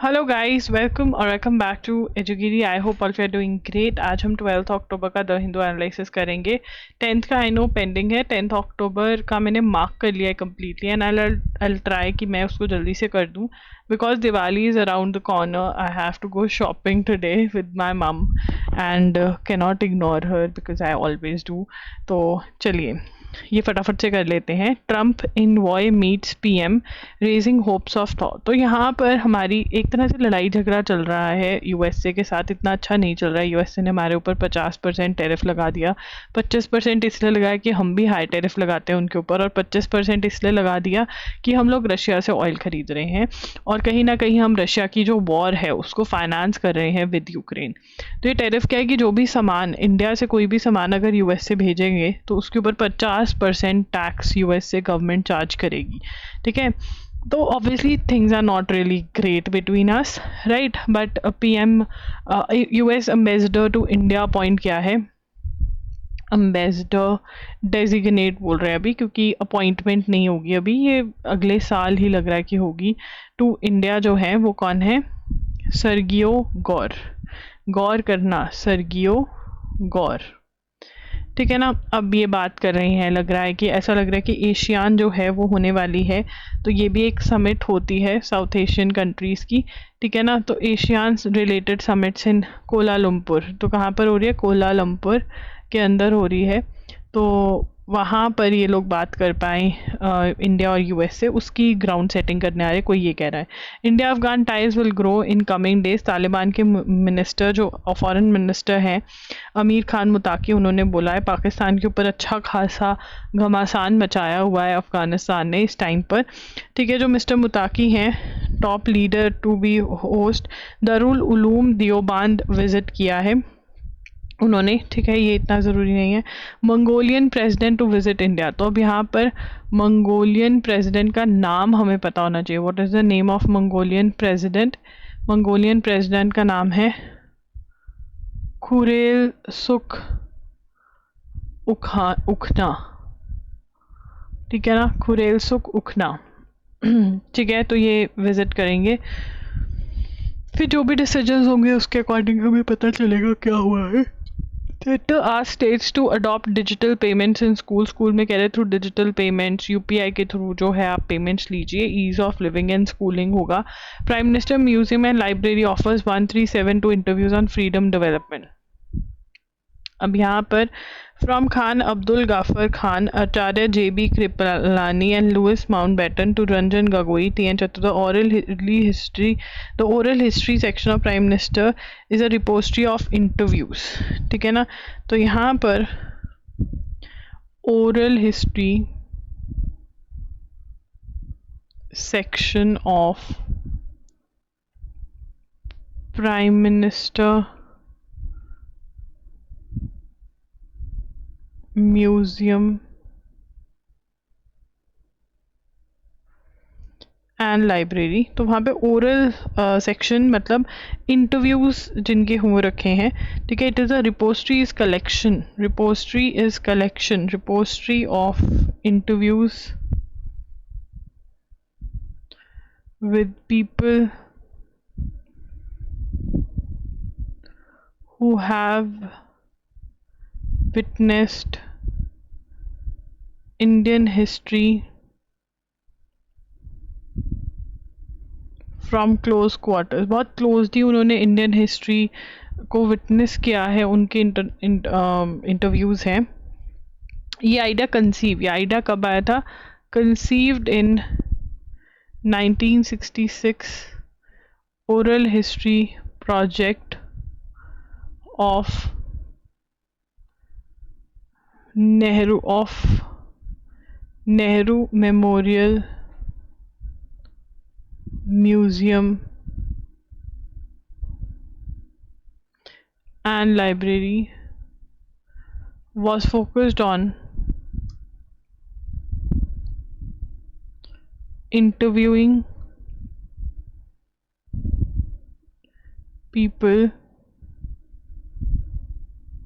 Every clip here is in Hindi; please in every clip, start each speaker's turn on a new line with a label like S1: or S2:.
S1: हेलो गाइस, वेलकम और वेलकम बैक टू एजुगिरी। I hope all you are doing great. आज हम 12 अक्टूबर का द हिंदू एनालिसिस करेंगे। 10th का आई नो पेंडिंग है। 10th अक्टूबर का मैंने मार्क कर लिया है कम्प्लीटली एंड आई ट्राई कि मैं उसको जल्दी से कर दूं because Diwali is around the corner. I have to go shopping today with my mom and cannot ignore her because I always do. तो चलिए ये फटाफट से कर लेते हैं। Trump envoy meets PM raising hopes of thought. तो यहाँ पर हमारी एक तरह से लड़ाई झगड़ा चल रहा है यूएसए के साथ। इतना अच्छा नहीं चल रहा है। यूएसए ने हमारे ऊपर 50% टैरिफ लगा दिया। 25% इसलिए लगाया कि हम भी हाई टैरिफ लगाते हैं उनके ऊपर, और 25% इसलिए लगा दिया कि हम लोग रशिया से ऑयल खरीद रहे हैं और कहीं ना कहीं हम रशिया की जो वॉर है उसको फाइनेंस कर रहे हैं विद यूक्रेन। तो ये टैरिफ क्या है कि जो भी सामान इंडिया से, कोई भी सामान अगर यूएस से भेजेंगे तो उसके ऊपर 50% टैक्स यूएस से गवर्नमेंट चार्ज करेगी। ठीक है, तो obviously things are not really great between us, right. But PM US ambassador to India appoint किया है। एम्बेसडर डेजिग्नेट बोल रहे हैं अभी, क्योंकि अपॉइंटमेंट नहीं होगी अभी, ये अगले साल ही लग रहा है कि होगी। टू इंडिया जो है वो कौन है? सर्गियो गौर। गौर करना, सर्गियो गौर। ठीक है ना। अब ये बात कर रहे हैं, लग रहा है कि ऐसा लग रहा है कि एशियान जो है वो होने वाली है। तो ये भी एक समिट होती है साउथ एशियन कंट्रीज़ की। ठीक है ना। तो एशियान रिलेटेड समिट्स इन कोलालमपुर। तो कहाँ पर हो रही है? कोलालमपुर के अंदर हो रही है। तो वहाँ पर ये लोग बात कर पाए इंडिया और यूएस से, उसकी ग्राउंड सेटिंग करने आ रहे, कोई ये कह रहा है। India Afghan ties will grow in coming days. Taliban के मिनिस्टर जो फॉरेन मिनिस्टर हैं अमीर खान मुताकी, उन्होंने बोला है पाकिस्तान के ऊपर अच्छा खासा घमासान मचाया हुआ है अफ़गानिस्तान ने इस टाइम पर। ठीक है, जो मिस्टर मुताकी हैं top leader to be host Darul Uloom Deoband visit किया है उन्होंने। ठीक है, ये इतना ज़रूरी नहीं है। Mongolian president to visit India. तो अब यहाँ पर मंगोलियन प्रेसिडेंट का नाम हमें पता होना चाहिए। What is the name of Mongolian president? Mongolian president का नाम है खुरेल सुख उखना। ठीक है ना, खुरेल सुख उखना। ठीक है, तो ये विजिट करेंगे। फिर जो भी डिसीजंस होंगे उसके अकॉर्डिंग हमें पता चलेगा क्या हुआ है। Sector ask states to adopt digital payments in school. School में कह रहे थ्रू डिजिटल पेमेंट्स, यूपीआई के थ्रू जो है आप पेमेंट्स लीजिए। Ease of living and schooling होगा। Prime minister museum and library offers 137 interviews on freedom development. अब यहाँ पर from Khan Abdul Ghaffar Khan, Acharya JB Kripalani and Louis Mountbatten to Ranjan Gogoi T N चतुर्थ oral history. The oral history section of prime minister is a repository of interviews. ठीक है ना। तो यहाँ पर oral history section of prime minister museum and library. तो वहाँ पे ओरल सेक्शन मतलब इंटरव्यूज़ जिनके हो रखे हैं। ठीक है, it is a repository is collection, repository is collection, repository of interviews with people who have witnessed Indian history from close quarters. बहुत क्लोजली उन्होंने इंडियन हिस्ट्री को विटनेस किया है, उनके इंटरव्यूज़ हैं। ये आइडिया कब आया था? Conceived in 1966 oral history project of Nehru memorial museum and library was focused on interviewing people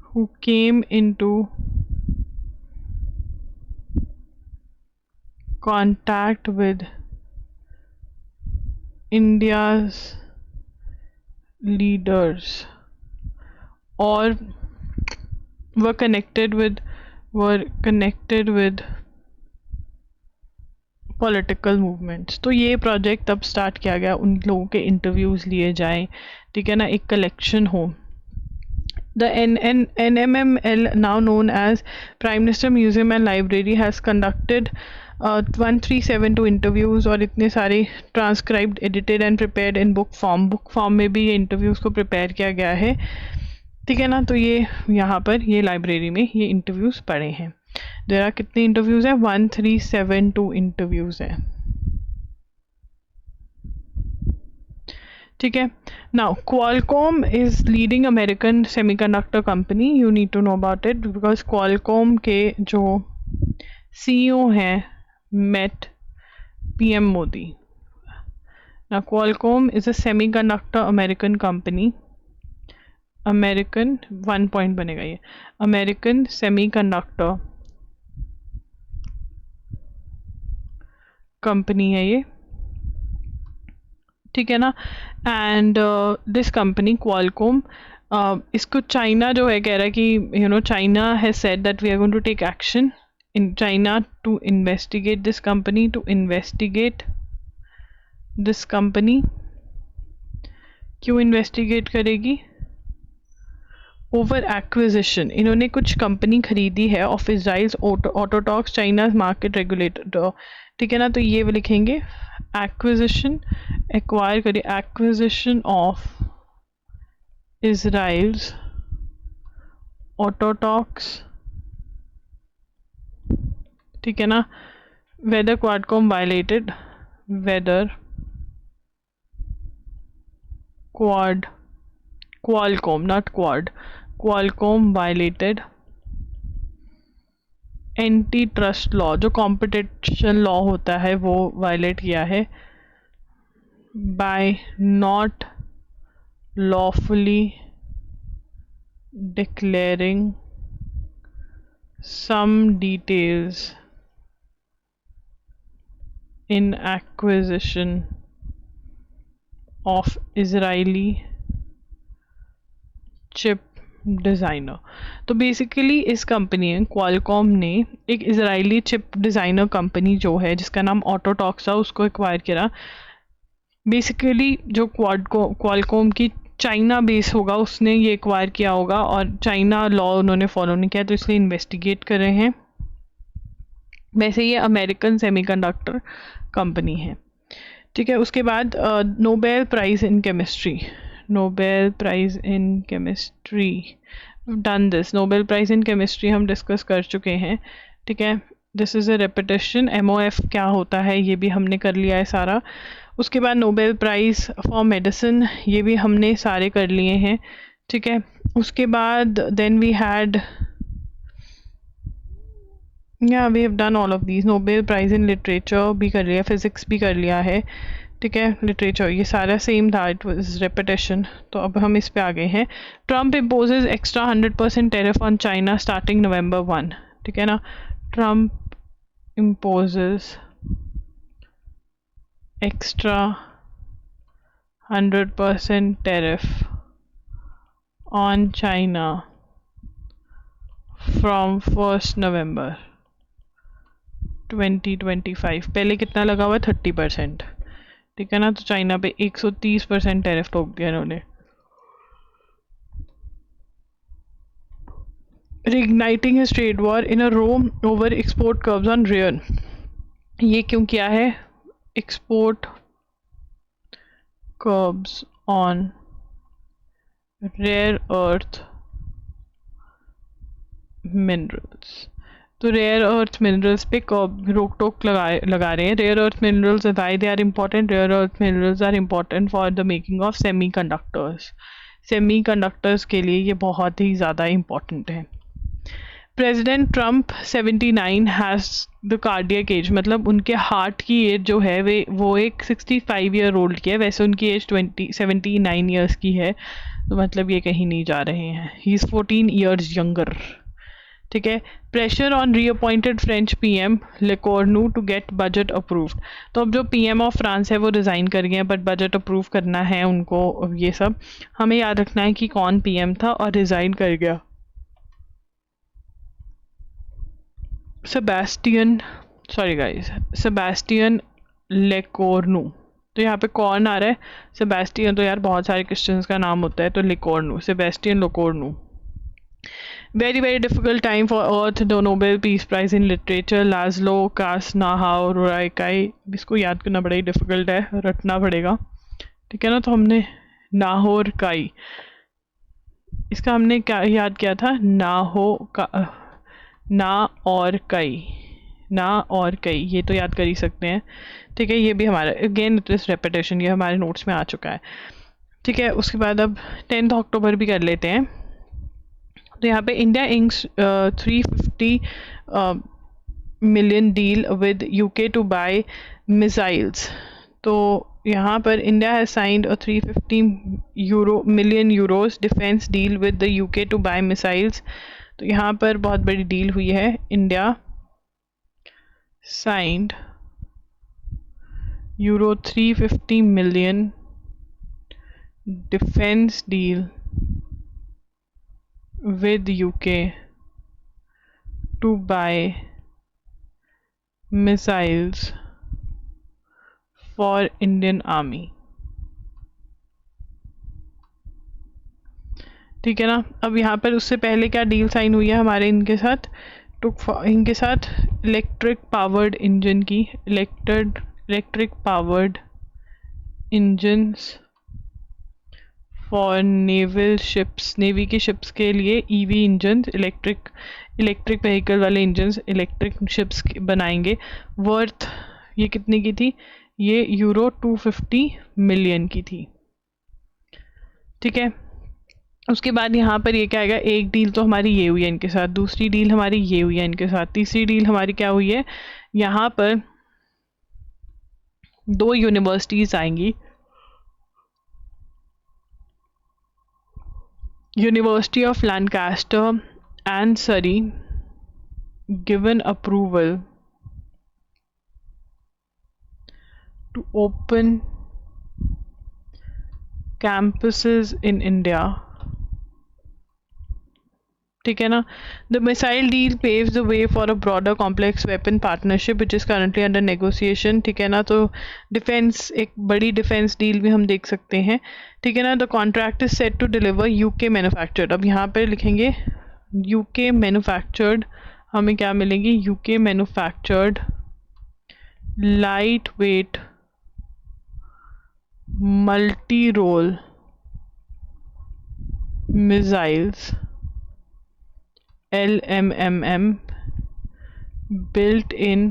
S1: who came into contact with India's leaders or were connected with political movements. तो ये प्रोजेक्ट तब स्टार्ट किया गया, उन लोगों के इंटरव्यूज़ लिए जाएं, ठीक है ना, एक कलेक्शन हो। The NMML, now known as Prime Minister Museum and Library, has conducted 1372 interviews और इतने सारे transcribed, edited and prepared in book form। Book form में भी ये इंटरव्यूज़ को प्रिपेयर किया गया है, ठीक है ना। तो ये यहाँ पर ये लाइब्रेरी में ये इंटरव्यूज़ पड़े हैं। देयर आर कितने इंटरव्यूज़ हैं? 1372 इंटरव्यूज़ हैं, ठीक है। Now Qualcomm is leading American semiconductor company, you need to know about it because Qualcomm के जो सीईओ हैं met PM Modi. Now Qualcomm is a semiconductor American company, American 1 point बनेगा ये, अमेरिकन सेमीकंडक्टर कंपनी है ये, ठीक है ना। एंड दिस कंपनी क्वालकॉम, इसको चाइना जो है कह रहा है कि China has said that we are going to take action in China to investigate this company, this company क्यों इन्वेस्टिगेट करेगी? ओवर एक्विजिशन, इन्होंने कुछ कंपनी खरीदी है of Israel's Autotalks China market regulator, ठीक है ना। तो ये भी लिखेंगे एक्विजिशन, एक्वायर करिए, एक्विजिशन ऑफ इजराइल्स ऑटोटॉक्स, ठीक है ना। Whether Qualcomm violated, weather Qualcomm, not Quad, Qualcomm violated anti trust law, जो कॉम्पिटिशन लॉ होता है वो वायलेट किया है, by not lawfully declaring some details in acquisition of Israeli chip designer. तो बेसिकली इस कंपनी क्वालकॉम ने एक इजरायली चिप डिज़ाइनर कंपनी जो है जिसका नाम ऑटोटॉक्स था उसको एक्वायर किया। बेसिकली जो क्वालकॉम की चाइना बेस होगा उसने ये एक्वायर किया होगा और चाइना लॉ उन्होंने फॉलो नहीं किया, तो इसलिए इन्वेस्टिगेट कर रहे हैं। वैसे ये अमेरिकन सेमीकंडक्टर कंपनी है, ठीक है। उसके बाद Nobel prize in chemistry, Nobel prize in chemistry, done this. Nobel prize in chemistry हम डिस्कस कर चुके हैं, ठीक है। This is a repetition. MOF क्या होता है ये भी हमने कर लिया है सारा। उसके बाद नोबेल प्राइज़ फॉर मेडिसिन, ये भी हमने सारे कर लिए हैं, ठीक है। उसके बाद then we had we have done all of these. Nobel prize in literature भी कर लिया, फिज़िक्स भी कर लिया है, ठीक है। लिटरेचर ये सारा सेम था, इट वाज रेपिटेशन। तो अब हम इस पे आ गए हैं। Trump imposes extra 100% tariff on China starting November 1, ठीक है ना। Trump imposes extra 100% tariff on China from 1 November 2025। पहले कितना लगा हुआ है? 30%, ठीक है ना। तो चाइना पे 130% टैरिफ ठोक दिया इन्होंने। Reigniting his trade war in a row over export curbs on rare, ये क्यों किया है? Export curbs on rare earth minerals. तो रेयर अर्थ मिनरल्स पे रोक टोक लगा रहे हैं। Rare earth minerals, why they are important? Rare earth minerals are important for the making of semiconductors के लिए ये बहुत ही ज़्यादा इम्पॉर्टेंट है। President Trump 79 has the cardiac age, मतलब उनके हार्ट की एज जो है वो एक 65 ईयर ओल्ड की है। वैसे उनकी एज 79 ईयर्स की है, तो मतलब ये कहीं नहीं जा रहे हैं। ही इज़ 14 ईयर्स यंगर, ठीक है। Pressure on reappointed French PM Lecornu to get budget approved. तो अब जो पीएम ऑफ फ्रांस है वो रिज़ाइन कर गए हैं, बट बजट अप्रूव करना है उनको। ये सब हमें याद रखना है कि कौन पीएम था और रिज़ाइन कर गया। Sebastian, sorry guys, Sebastian Lecornu. तो यहाँ पे कौन आ रहा है? सेबेस्टियन तो यार बहुत सारे क्रिश्चियंस का नाम होता है, तो Lecornu, Sebastian Lecornu. very difficult time for earth, the Nobel Peace Prize in Literature, लाज्लो कास्नाहाउ रुराइकाई। इसको याद करना बड़ा ही डिफिकल्ट है, रटना पड़ेगा, ठीक है ना। तो हमने नाहोर काई, इसका हमने क्या याद किया था? ना और कई, ना और कई, ये तो याद कर ही सकते हैं, ठीक है। ये भी हमारा अगेन दिस रेपिटेशन, ये हमारे नोट्स में आ चुका है, ठीक है। उसके बाद अब 10 अक्टूबर भी कर लेते हैं। तो यहाँ पे India Inc's 350 million deal with UK to buy missiles. तो यहाँ पर India has signed a 350 million euros defence deal with the UK to buy missiles. तो यहाँ पर बहुत बड़ी डील हुई है। India signed euro 350 million defence deal with UK to buy missiles for Indian Army, ठीक है ना। अब यहाँ पर उससे पहले क्या डील साइन हुई है हमारे इनके साथ? इनके साथ इलेक्ट्रिक पावर्ड इंजन की, electric powered engines for naval ships, navy की शिप्स के लिए ईवी इंजन, इलेक्ट्रिक व्हीकल वाले इंजन्स इलेक्ट्रिक शिप्स बनाएंगे। वर्थ ये कितने की थी? ये यूरो 250 मिलियन की थी, ठीक है। उसके बाद यहाँ पर ये क्या आएगा? एक डील तो हमारी ये हुई है इनके साथ, दूसरी डील हमारी ये हुई है इनके साथ, तीसरी डील हमारी क्या हुई है? यहाँ पर 2 यूनिवर्सिटीज़ आएंगी, University of Lancaster and Surrey given approval to open campuses in India, ठीक है ना। The missile deal paves the way for a broader complex weapon partnership which is currently under negotiation, ठीक है ना। तो डिफेंस, एक बड़ी डिफेंस डील भी हम देख सकते हैं, ठीक है ना। The contract is set to deliver UK manufactured. अब यहाँ पे लिखेंगे यूके मैन्युफैक्चर्ड, हमें क्या मिलेंगी? UK manufactured light weight multi role missiles LMMM built in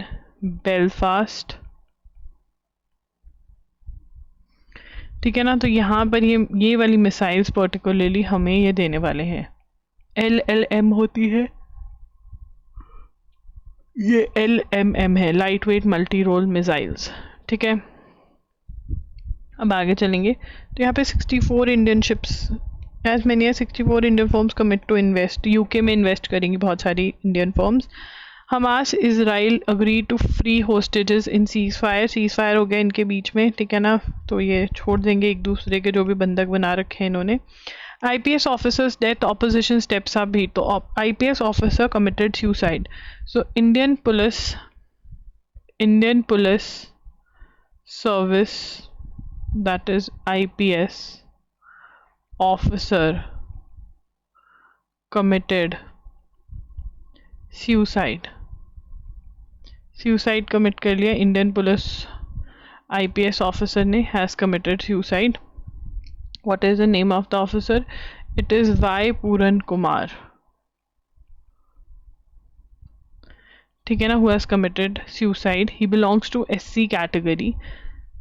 S1: Belfast, ठीक है ना। तो यहाँ पर ये वाली मिसाइल्स पर्टिकुलरली हमें ये देने वाले हैं। LLM होती है, ये LMM है, light weight multi role missiles, ठीक है। अब आगे चलेंगे तो यहाँ पे 64 Indian ships, as many as 64 Indian firms commit to invest, UK में इन्वेस्ट करेंगी बहुत सारी Indian firms. Hamas Israel agree to free hostages in ceasefire हो गया इनके बीच में, ठीक है ना। तो ये छोड़ देंगे एक दूसरे के जो भी बंधक बना रखे हैं इन्होंने। IPS officers death opposition steps up भी, तो IPS officer committed suicide. So Indian police service, that is IPS officer committed suicide commit कर लिया इंडियन पुलिस IPS ऑफिसर ने, has committed suicide. What is the name of the officer? It is Y Puran Kumar, ठीक है ना, who has committed suicide. He belongs to SC category,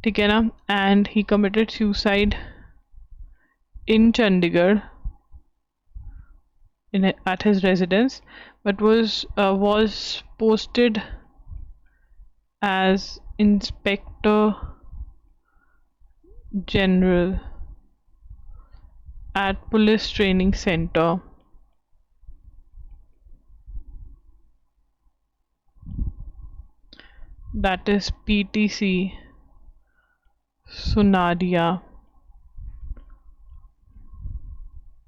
S1: ठीक है ना, and he committed suicide in Chandigarh at his residence, but was posted as Inspector General at Police Training Center that is PTC Sunadia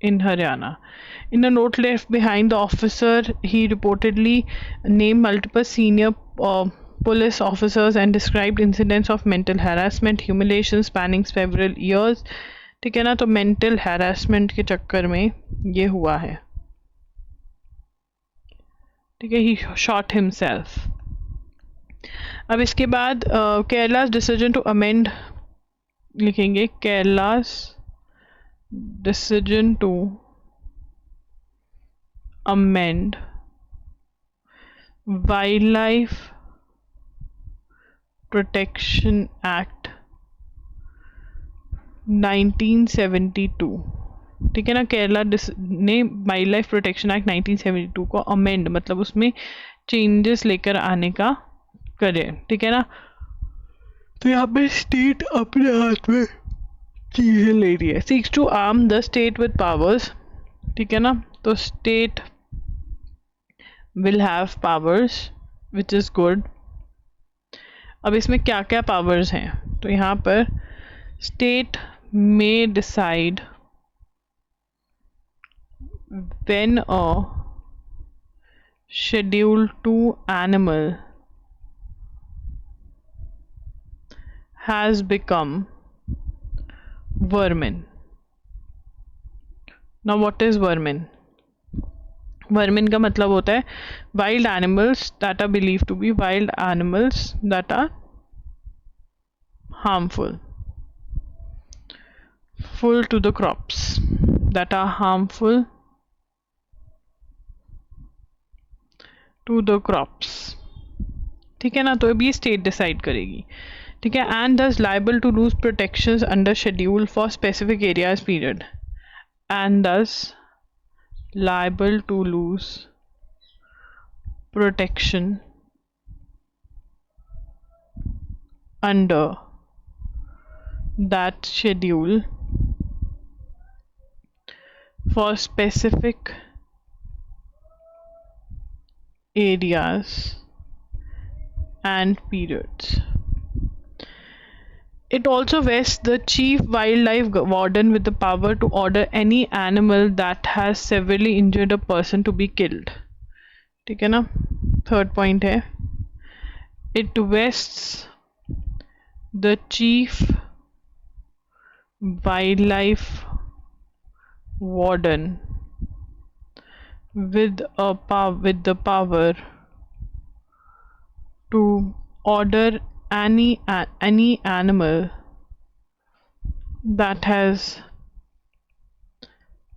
S1: in Haryana. In a note left behind, the officer he reportedly named multiple senior police officers and described incidents of mental harassment, humiliation spanning several years. ठीक है ना, तो मेंटल हैरासमेंट के चक्कर में ये हुआ है. ठीक है, ही शॉट हिमसेल्फ. अब इसके बाद केरला's डिसीजन टू अमेंड लिखेंगे. केरला's decision to amend Wildlife Protection Act 1972. ठीक है ना, केरला ने वाइल्ड लाइफ प्रोटेक्शन एक्ट 1972 को अमेंड मतलब उसमें चेंजेस लेकर आने का करे. ठीक है ना, तो यहाँ पे स्टेट अपने हाथ में चीजें ले रही है. Seeks to arm the state with powers. ठीक है ना, तो state will have powers which is good. अब इसमें क्या क्या पावर्स हैं, तो यहाँ पर state may decide when a Schedule 2 animal has become vermin. Now what is vermin? Vermin का मतलब होता है wild animals that are believed to be wild animals that are harmful to the crops, that are harmful to the crops. ठीक है ना, तो अब ये स्टेट डिसाइड करेगी. ठीक है, and thus liable to lose protections under schedule for specific areas period. And thus liable to lose protection under that schedule for specific areas and periods. It also vests the chief wildlife warden with the power to order any animal that has severely injured a person to be killed. ठीक है ना, थर्ड पॉइंट है. It vests the chief wildlife warden with the power to order any animal that has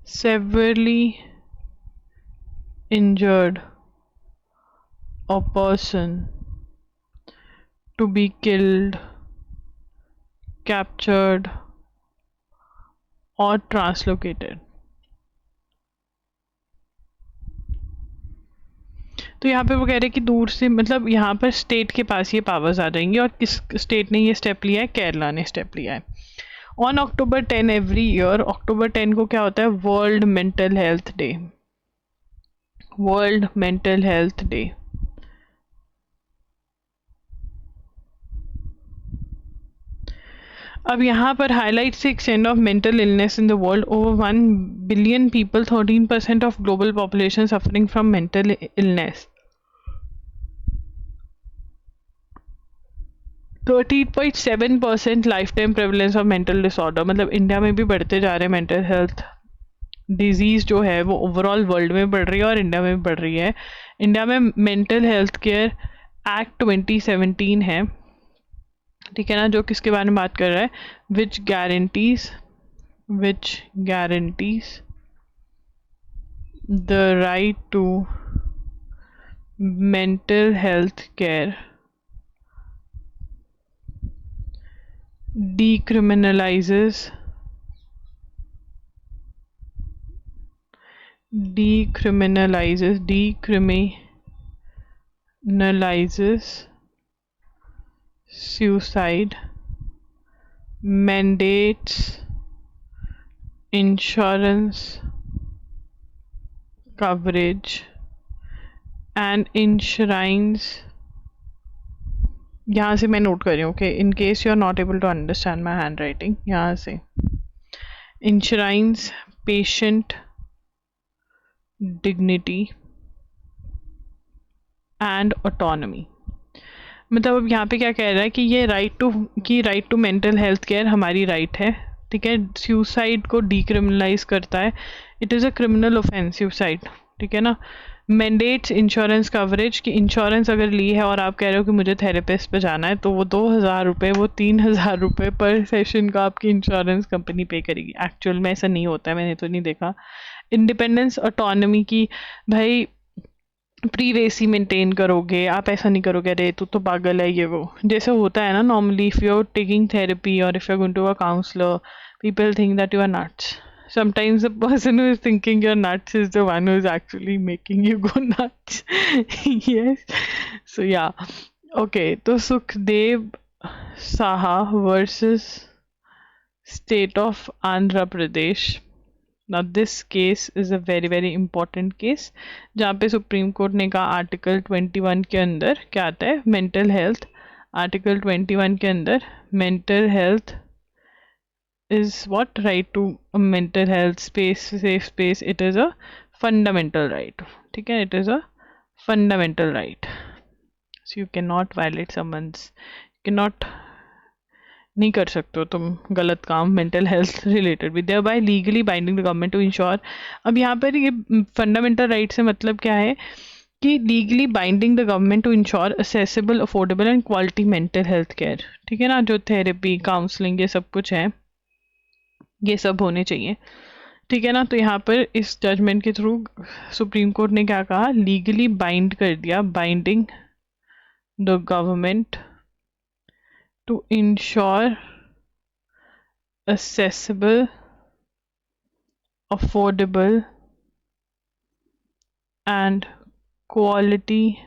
S1: severely injured a person to be killed, captured or translocated. तो यहाँ पे वो कह रहे हैं कि दूर से मतलब यहाँ पर स्टेट के पास ये पावर्स आ जाएंगी. और किस स्टेट ने ये स्टेप लिया है? केरला ने स्टेप लिया है. ऑन अक्टूबर 10 एवरी ईयर, अक्टूबर 10 को क्या होता है? World mental health day. World mental health day. अब यहाँ पर हाईलाइट से extend of mental illness in the world. Over 1 billion people, 13% of global population suffering from mental illness. 13.7% life time prevalence of mental disorder. मतलब इंडिया में भी बढ़ते जा रहे हैं मेंटल हेल्थ डिजीज़ जो है वो ओवरऑल वर्ल्ड में बढ़ रही है और इंडिया में भी बढ़ रही है. इंडिया में मेंटल हेल्थ केयर एक्ट 2017 है. ठीक है ना, जो किसके बारे में बात कर रहा है? Which guarantees the right to mental health care, decriminalizes suicide, mandates insurance coverage, and enshrines यहाँ से मैं नोट कर रही हूँ कि in case you are not able to understand my handwriting, यहाँ से insurance patient dignity and autonomy. मतलब अब यहाँ पे क्या कह रहा है कि ये right to mental health care हमारी राइट है, ठीक है। सुसाइड को डीक्रिमिनलाइज करता है, it is a criminal offence suicide, ठीक है ना। मैंडेट्स इंश्योरेंस कवरेज, कि इंश्योरेंस अगर ली है और आप कह रहे हो कि मुझे थेरेपिस्ट पे जाना है, तो वो 2,000 रुपये, वो 3,000 रुपये पर सेशन का आपकी इंश्योरेंस कंपनी पे करेगी। एक्चुअल में ऐसा नहीं होता है, मैंने तो नहीं देखा। इंडिपेंडेंस ऑटोनॉमी की, भाई प्रीवेसी मेंटेन करोगे, आप ऐसा नहीं करोगे अरे तू तो पागल है ये वो, जैसे होता है ना normally. If you are taking therapy और if you are going to a counsellor, people think that you are nuts. Sometimes the person who is thinking you're nuts is the one who is actually making you go nuts. Yes. So yeah. Okay. तो Sukhdev Saha versus state of Andhra Pradesh. Now this case is a very very important case, जहाँ पे सुप्रीम कोर्ट ने कहा आर्टिकल 21 के अंदर क्या आता है, मेंटल हेल्थ। आर्टिकल 21 के अंदर mental health is what, right to a mental health space, safe space, it is a fundamental right, ठीक है, it is a fundamental right, so you cannot violate someone's, cannot, नहीं कर सकते हो तुम गलत काम मेंटल हेल्थ रिलेटेड भी, thereby legally binding the government to ensure. अब यहाँ पर ये फंडामेंटल राइट से मतलब क्या है कि legally binding the government to ensure accessible, affordable and quality mental health care, ठीक है ना। जो थेरेपी, काउंसलिंग, ये सब कुछ है, ये सब होने चाहिए, ठीक है ना। तो यहाँ पर इस जजमेंट के थ्रू सुप्रीम कोर्ट ने क्या कहा, लीगली बाइंड कर दिया, binding the government to ensure accessible, affordable and quality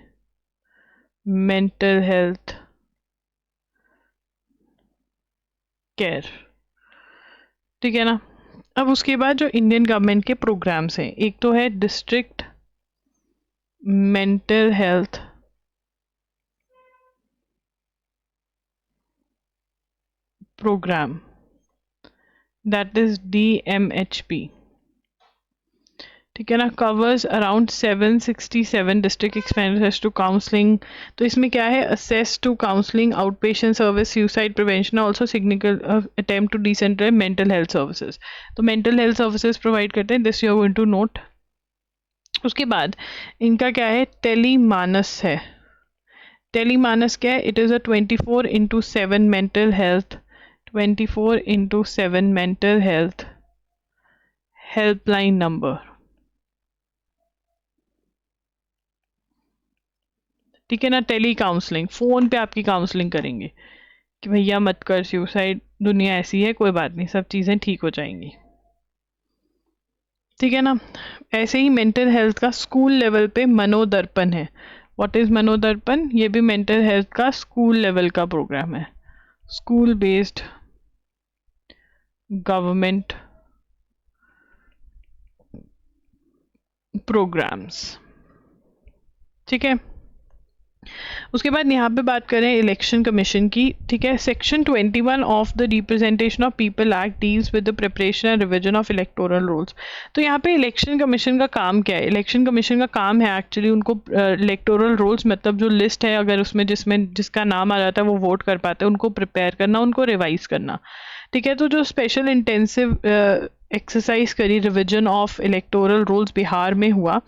S1: mental health care, ठीक है ना। अब उसके बाद जो इंडियन गवर्नमेंट के प्रोग्राम्स हैं, एक तो है district mental health programme, that is DMHP, ठीक है ना। Covers around 767 district expenditures to counselling. तो इसमें क्या है, access to counselling, out patient service, suicide prevention, also significant attempt to decentralise mental health services. तो मेंटल हेल्थ सर्विसेज प्रोवाइड करते हैं, this you are going to note. उसके बाद इनका क्या है, टेलीमानस है। टेलीमानस क्या है, it is a 24/7 mental health, 24/7 mental health helpline number, ठीक है ना। टेली काउंसलिंग, फ़ोन पे आपकी काउंसलिंग करेंगे कि भैया मत कर सुसाइड, दुनिया ऐसी है, कोई बात नहीं, सब चीज़ें ठीक हो जाएंगी, ठीक है ना। ऐसे ही मेंटल हेल्थ का स्कूल लेवल पे मनोदर्पण है। व्हाट इज़ मनोदर्पण, ये भी मेंटल हेल्थ का स्कूल लेवल का प्रोग्राम है, स्कूल बेस्ड गवर्नमेंट प्रोग्राम्स, ठीक है। उसके बाद यहाँ पे बात करें इलेक्शन कमीशन की, ठीक है। Section 21 of the representation of people act deals with the preparation and revision of electoral rolls. तो यहाँ पे इलेक्शन कमीशन का काम क्या है, इलेक्शन कमीशन का काम है एक्चुअली उनको इलेक्टोरल रोल्स, मतलब जो लिस्ट है अगर उसमें जिसका नाम आ जाता है वो वोट कर पाते हैं, उनको प्रिपेयर करना, उनको रिवाइज करना, ठीक है। तो जो स्पेशल इंटेंसिव एक्सरसाइज करी revision of electoral rolls Bihar में हुआ,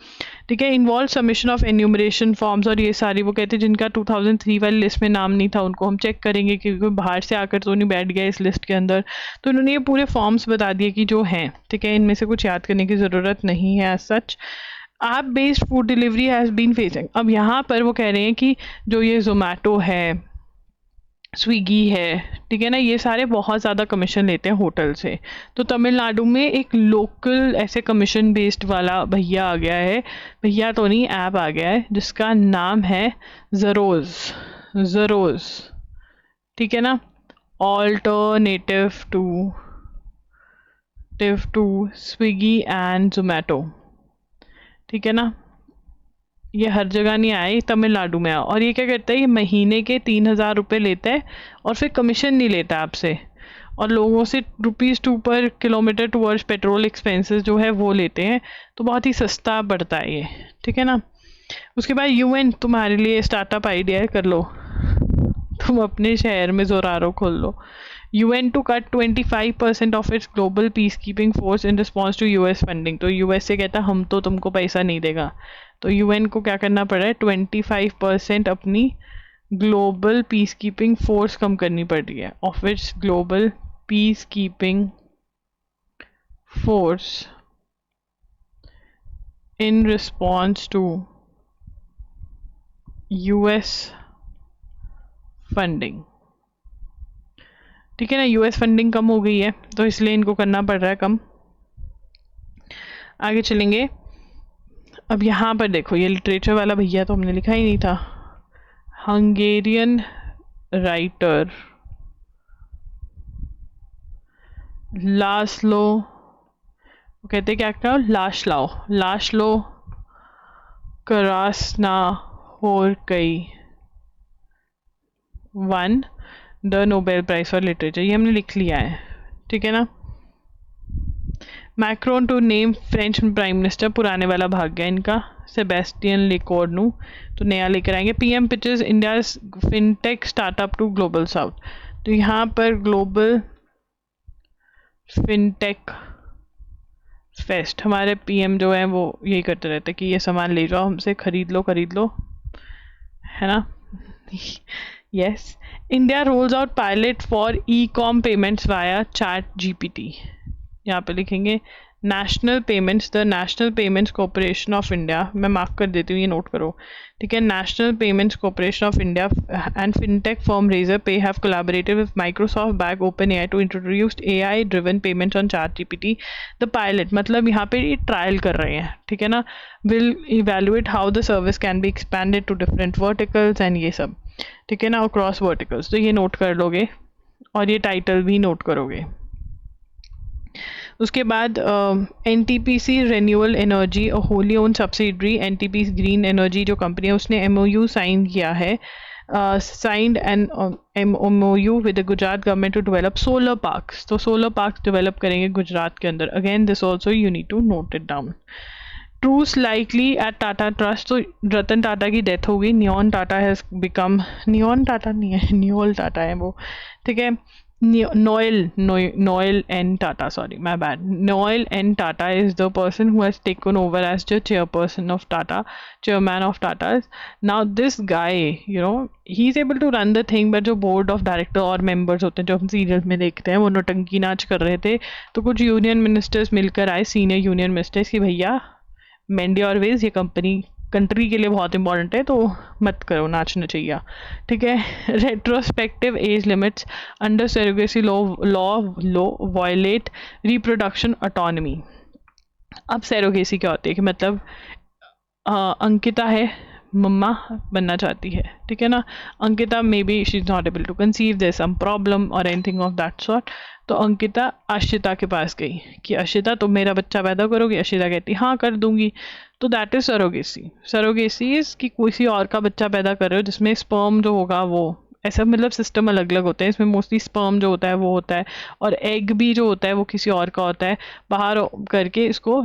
S1: ठीक है। Involve submission of enumeration forms, और ये सारी वो कहते हैं जिनका 2003 वाली लिस्ट में नाम नहीं था उनको हम चेक करेंगे कि कोई बाहर से आकर तो नहीं बैठ गया इस लिस्ट के अंदर। तो उन्होंने ये पूरे फॉर्म्स बता दिए कि जो हैं, ठीक है, इनमें से कुछ याद करने की ज़रूरत नहीं है as such. App based food delivery has been facing, अब यहाँ पर वो कह रहे हैं कि जो ये जोमेटो है, स्विगी है, ठीक है ना, ये सारे बहुत ज़्यादा कमीशन लेते हैं होटल से। तो तमिलनाडु में एक लोकल ऐसे कमीशन बेस्ड वाला भैया आ गया है, भैया तो नहीं ऐप आ गया है, जिसका नाम है ज़रोज़, ठीक है ना। Alternative to Swiggy and Zomato, ठीक है ना। ये हर जगह नहीं आया, ये तमिलनाडु में आया। और ये क्या करता है, ये महीने के 3,000 रुपये लेता है और फिर कमीशन नहीं लेता आपसे, और लोगों से ₹2 पर किलोमीटर टूवर्ड्स पेट्रोल एक्सपेंसेस जो है वो लेते हैं। तो बहुत ही सस्ता पड़ता है ये, ठीक है ना। उसके बाद यूएन तुम्हारे लिए स्टार्टअप आइडिया है, कर लो, तुम अपने शहर में जोरारो खोल लो। UN to cut 25% of its global peacekeeping force in response to US funding। तो US से कहता हम तो तुमको पैसा नहीं देगा, तो UN को क्या करना पड़ रहा है, 25% अपनी ग्लोबल पीस कीपिंग फोर्स कम करनी पड़ रही है, of its global peace keeping force in response to US funding. ठीक है ना, US फंडिंग कम हो गई है तो इसलिए इनको करना पड़ रहा है कम। आगे चलेंगे। अब यहाँ पर देखो, ये लिटरेचर वाला भैया तो हमने लिखा ही नहीं था। हंगेरियन राइटर लास्लो, कहते क्या क्या, Laszlo Krasznahorkai won the Nobel prize for literature. ये हमने लिख लिया है, ठीक है ना। Macron to name French prime minister, पुराने वाला भाग गया इनका, सेबेस्टियन लेकोर्नू, तो नया लेकर आएंगे। PM pitches India fintech startup to global south. तो यहाँ पर ग्लोबल फिनटेक फेस्ट, हमारे PM जो है वो यही करते रहते कि ये सामान ले जाओ हमसे, खरीद लो, है ना। Yes. India rolls out pilot for e-com payments via ChatGPT। यहाँ पे लिखेंगे national payments, the national payments corporation of India, मैं मार्क कर देती हूँ, ये नोट करो, ठीक है। National payments corporation of India and fintech firm Razorpay have collaborated with Microsoft back OpenAI to introduce AI driven payments on ChatGPT। The pilot मतलब यहाँ पे ये ट्रायल कर रहे हैं, ठीक है ना। Will evaluate how the service can be expanded to different verticals and ये सब, ठीक है ना, और क्रॉस वर्टिकल्स। तो ये नोट कर लोगे और ये टाइटल भी नोट करोगे। उसके बाद NTPC रेन्यूएबल एनर्जी और wholly owned subsidiary NTPC green energy जो कंपनी है उसने MOU साइन किया है, signed an MOU with the Gujarat government to develop solar parks. तो सोलर पार्क्स डेवलप करेंगे गुजरात के अंदर। Again this also you need to note it down. Truce likely at Tata trust, तो रतन टाटा की डेथ हो गई। नियॉन टाटा हैज़ बिकम, नियॉन टाटा नहीं है, न्यूअल टाटा है वो, ठीक है। Noel N. Tata, sorry, my bad. Noel N. Tata is the person who has taken over as the chairman of Tata. Now this guy, you know, he's able to run the thing, but जो board of director और members होते हैं जो हम सीरियल में देखते हैं वो नौटंकी नाच कर रहे थे, तो कुछ यूनियन मिनिस्टर्स मिलकर आए, सीनियर यूनियन मिनिस्टर्स, कि भैया मेंडी और वेज ये कंट्री के लिए बहुत इंपॉर्टेंट है, तो मत करो, नाचना चाहिए, ठीक है। Retrospective age limits under surrogacy law violate reproduction autonomy. अब सरोगेसी क्या होती है कि मतलब अंकिता है, मम्मा बनना चाहती है, ठीक है ना। Ankita may be she is not able to conceive, there some problem और एनीथिंग ऑफ दैट सॉर्ट। तो अंकिता आशिता के पास गई कि आशिता तुम मेरा बच्चा पैदा करोगी। आशिता कहती हाँ कर दूंगी। तो दैट इज सरोगेसी इज कि किसी और का बच्चा पैदा कर रहे हो जिसमें स्पर्म जो होगा वो, ऐसा मतलब सिस्टम अलग अलग होते हैं, इसमें मोस्टली स्पर्म जो होता है वो होता है, और एग भी जो होता है वो किसी और का होता है, बाहर करके इसको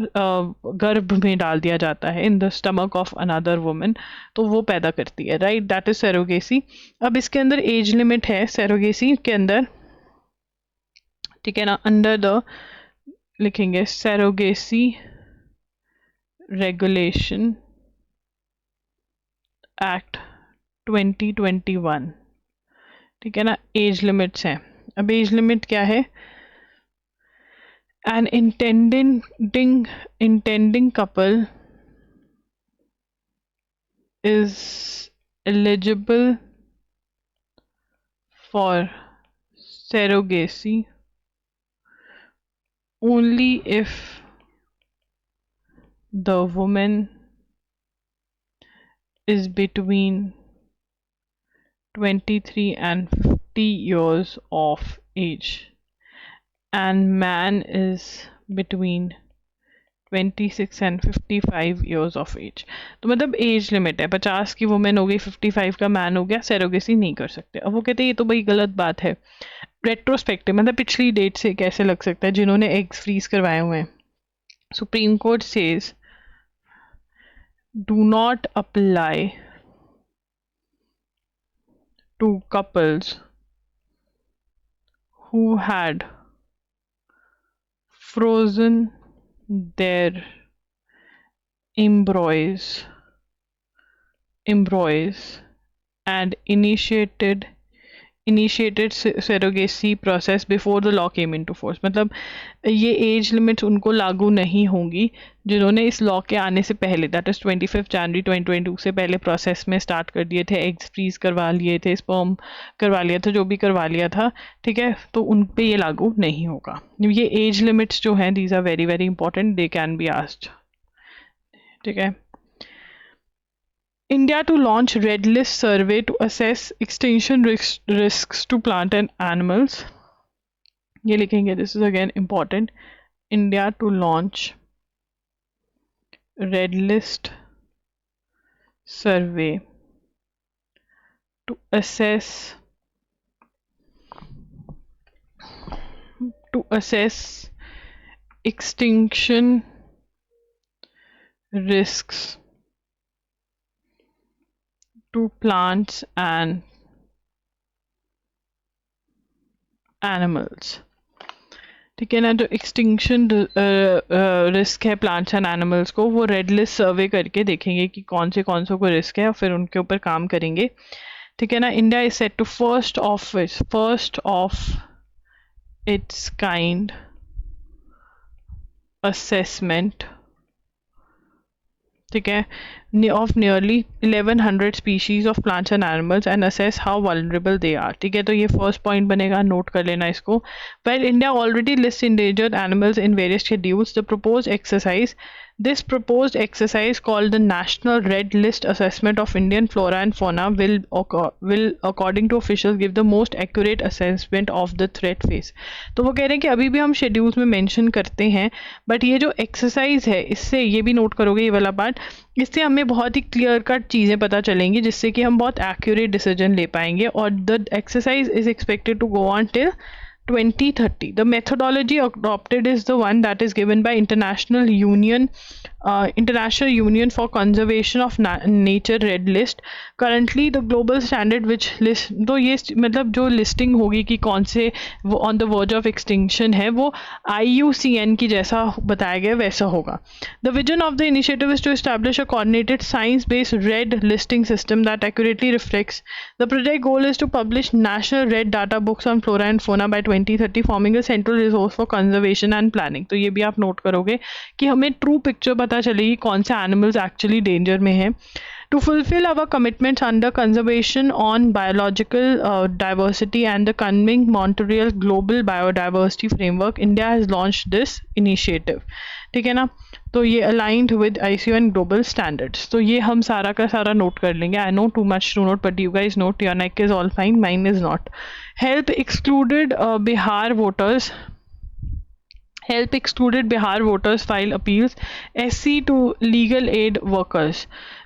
S1: गर्भ में डाल दिया जाता है, in the stomach of another woman, तो वो पैदा करती है, राइट। That is surrogacy. अब इसके अंदर एज लिमिट है सरोगेसी के अंदर, ठीक है ना। अंडर द लिखेंगे सरोगेसी रेगुलेशन एक्ट 2021, ठीक है ना। एज लिमिट्स हैं। अब एज लिमिट क्या है, an intending couple is eligible for surrogacy only if the woman is between 23 and 50 years of age and man is between 26 and 55 years of age. तो मतलब एज लिमिट है, 50 की वुमेन हो गई, 55 का मैन हो गया, सरोगेसी नहीं कर सकते। अब वो कहते हैं ये तो भाई गलत बात है। रेट्रोस्पेक्टिव मतलब पिछली डेट से कैसे लग सकता है जिन्होंने एग्स फ्रीज करवाए हुए हैं। Supreme Court says do not apply to couples who had frozen their embryos and initiated surrogacy process before the law came into force। मतलब ये एज लिमिट्स उनको लागू नहीं होंगी जिन्होंने इस लॉ के आने से पहले, दैट इज 25 जनवरी 2022 से पहले प्रोसेस में स्टार्ट कर दिए थे, एग्स फ्रीज करवा लिए थे, स्पर्म करवा लिया था, जो भी करवा लिया था, ठीक है, तो उन पे ये लागू नहीं होगा। ये एज लिमिट्स जो हैं these are very very important, they can be asked, ठीक है। India to launch Red List survey to assess extinction risks to plant and animals। ये लिखेंगे, this is again important। India to launch Red List survey to assess extinction risks to plants and animals। ठीक है ना, जो एक्सटिंक्शन रिस्क है प्लांट्स एंड एनिमल्स को, वो रेड लिस्ट सर्वे करके देखेंगे कि कौन से को रिस्क है और फिर उनके ऊपर काम करेंगे, ठीक है ना। India is set to first of its kind assessment, ठीक है, of nearly 1100 species of plants and animals and assess how vulnerable they are। ठीक है, तो ये फर्स्ट पॉइंट बनेगा, नोट कर लेना इसको। While India already lists endangered animals in various schedules, this proposed exercise called the National Red List Assessment of Indian Flora and Fauna will according to officials give the most accurate assessment of the threat phase। तो वो कह रहे हैं कि अभी भी हम शेड्यूल्स में मेंशन करते हैं, बट ये जो एक्सरसाइज है इससे, ये भी नोट करोगे ये वाला पार्ट, इससे हमें बहुत ही क्लियर कट चीज़ें पता चलेंगी जिससे कि हम बहुत एक्यूरेट डिसीजन ले पाएंगे। और the exercise is expected to go on till 2030। The methodology adopted is the one that is given by International Union for Conservation of Nature Red List। Currently the global standard which list, तो ये मतलब जो लिस्टिंग होगी कि कौन से वो on the verge of extinction है, वो IUCN की जैसा बताया गया वैसा होगा। The vision of the initiative is to establish a coordinated science-based red listing system that accurately reflects the project goal is to publish national red data books on flora and fauna by 2030, forming a central resource for conservation and planning। तो ये भी आप नोट करोगे कि हमें ट्रू पिक्चर पता चलेगी कौन से एनिमल्स एक्चुअली डेंजर में हैं। To fulfill our commitments under conservation on biological diversity and the coming Montreal Global Biodiversity Framework, India has launched this initiative। ठीक है ना, तो ये aligned with IUCN global standards। तो ये हम सारा का सारा नोट कर लेंगे। I know too much to note, but you guys note, your neck is all fine, mine is not। Help excluded Bihar voters file appeals, SC to legal aid workers।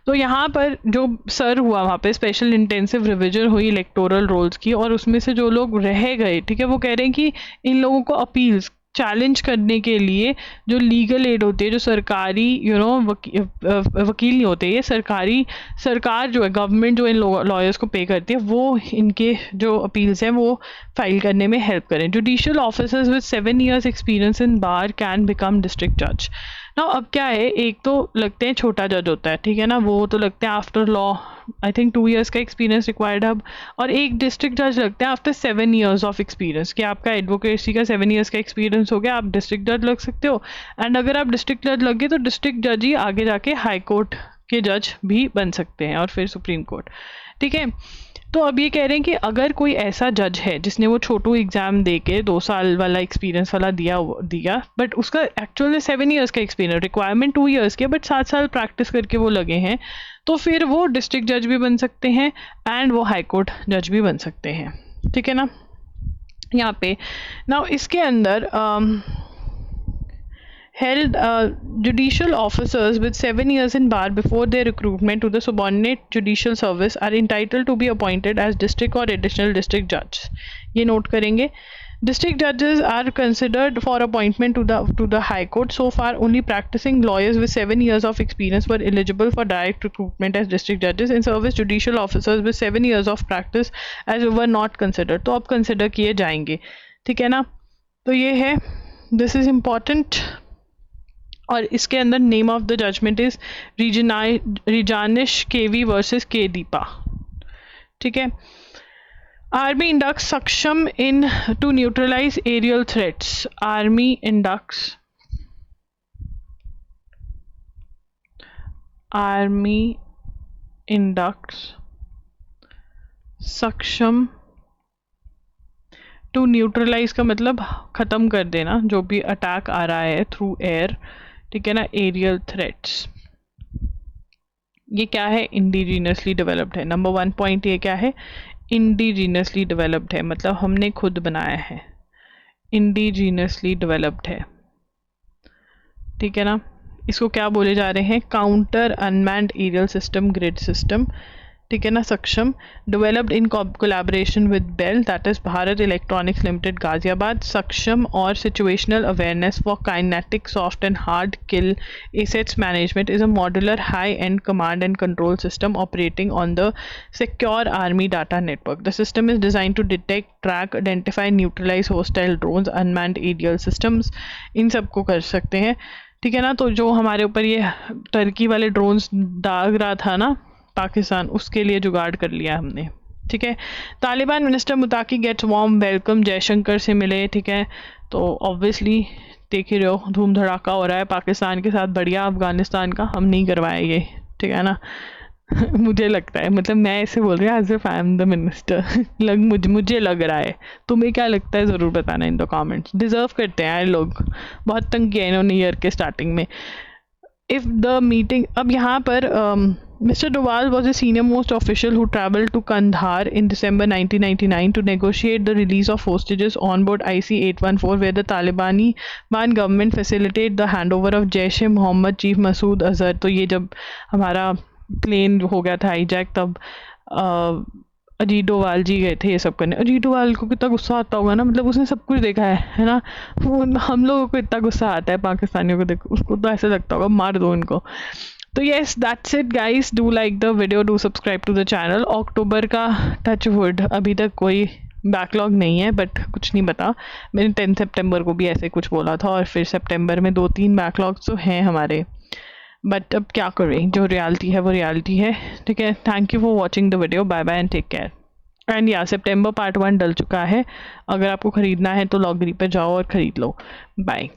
S1: तो यहाँ पर जो सर हुआ वहाँ पे स्पेशल इंटेंसिव रिविजन हुई इलेक्टोरल रोल्स की, और उसमें से जो लोग रह गए, ठीक है, वो कह रहे हैं कि इन लोगों को अपील्स चैलेंज करने के लिए जो लीगल एड होती है, जो सरकारी वकील नहीं होते, ये सरकार जो है, गवर्नमेंट जो इन लॉयर्स को पे करती है, वो इनके जो अपील्स हैं वो फाइल करने में हेल्प करें। Judicial officers with 7 years experience in bar can become district जज। ना अब क्या है, एक तो लगते हैं छोटा जज होता है, ठीक है ना, वो तो लगते हैं after law I think 2 years का एक्सपीरियंस रिक्वायर्ड अब, और एक डिस्ट्रिक्ट जज लगते हैं आफ्टर 7 years ऑफ एक्सपीरियंस, कि आपका एडवोकेसी का 7 years का एक्सपीरियंस हो गया, आप डिस्ट्रिक्ट जज लग सकते हो। एंड अगर आप डिस्ट्रिक्ट जज लग गए तो डिस्ट्रिक्ट जज ही आगे जाके हाई कोर्ट के जज भी बन सकते हैं और फिर सुप्रीम कोर्ट, ठीक है। तो अब ये कह रहे हैं कि अगर कोई ऐसा जज है जिसने वो छोटू एग्जाम दे के 2 साल वाला एक्सपीरियंस वाला दिया बट उसका एक्चुअल में 7 years का एक्सपीरियंस, रिक्वायरमेंट 2 years के, बट 7 साल प्रैक्टिस करके वो लगे हैं, तो फिर वो डिस्ट्रिक्ट जज भी बन सकते हैं एंड वो हाई कोर्ट जज भी बन सकते हैं, ठीक है ना। यहाँ पे ना इसके अंदर held judicial officers with 7 years in bar before their recruitment to the subordinate judicial service are entitled to be appointed as district or additional district judge. ये नोट करेंगे. District judges are considered for appointment to the High Court. So far, only practicing lawyers with 7 years of experience were eligible for direct recruitment as district judges. In service, judicial officers with 7 years of practice as were not considered. तो अब consider किए जाएंगे. ठीक है ना. तो ये है. This is important. और इसके अंदर name of the judgement is Rijanish KV versus K Deepa. ठीक है. Army inducts Saksham in to neutralise aerial threats. Army inducts Saksham to neutralise का मतलब ख़त्म कर देना जो भी अटैक आ रहा है थ्रू एयर. ठीक है ना. Aerial threats. ये क्या है? इंडिजीनियसली डेवलप्ड है. नंबर 1 पॉइंट ये क्या है? इंडिजीनियसली डेवलप्ड है, मतलब हमने खुद बनाया है. इंडिजीनियसली डेवलप्ड है. ठीक है ना. इसको क्या बोले जा रहे हैं? Counter unmanned aerial system grid system. ठीक है ना. Saksham. Developed in collaboration with BEL that is Bharat electronics limited Ghaziabad. Saksham और situational awareness for kinetic soft and hard kill assets management is a modular high end command and control system operating on the secure army data network. The system is design to detect, track, identify, neutralise hostile drones, unmanned aerial systems. इन सबको कर सकते हैं. ठीक है ना. तो जो हमारे ऊपर ये टर्की वाले ड्रोन्स दाग रहा था ना पाकिस्तान, उसके लिए जुगाड़ कर लिया हमने. ठीक है. Taliban minister Muttaqi gets warm welcome. Jaishankar से मिले. ठीक है. तो ऑब्वियसली देख ही रहे हो धूम धड़ाका हो रहा है पाकिस्तान के साथ. बढ़िया. अफगानिस्तान का हम नहीं करवाए ये. ठीक है ना. मुझे लगता है, मतलब मैं ऐसे बोल रही हूँ as if I am the minister. मुझे लग रहा है. तुम्हें क्या लगता है ज़रूर बताना इन द कमेंट्स. डिज़र्व करते हैं लोग. बहुत तंग किया इन्होंने ईयर के स्टार्टिंग में. If the meeting. अब यहाँ पर Mr. Doval was a senior-most official who traveled to Kandahar in December 1999 to negotiate the release of hostages on board IC-814, where the Taliban government facilitated the handover of Jaish-e-Mohammed chief Masood Azhar. तो ये जब हमारा प्लेन हो गया था हाईजैक, तब अजीत डोवाल जी गए थे ये सब करने. अजीत डोवाल को कितना गुस्सा आता होगा ना, मतलब उसने सब कुछ देखा है ना. हम लोगों को इतना गुस्सा आता है पाकिस्तानियों को देख, उसको तो ऐसे लगता होगा मार दो इनको. तो yes, that's it guys. Do like the video, do subscribe to the channel. अक्टूबर का टच वुड अभी तक कोई बैकलॉग नहीं है, बट कुछ नहीं पता. मैंने 10 सितंबर को भी ऐसे कुछ बोला था, और फिर सितंबर में 2-3 बैकलॉग्स तो हैं हमारे. बट अब क्या करें, जो रियलिटी है वो रियलिटी है. ठीक है. Thank you for watching the video. Bye bye and take care. And या सितंबर पार्ट 1 डल चुका है. अगर आपको ख़रीदना है तो लॉगरी पे जाओ और ख़रीद लो. बाय.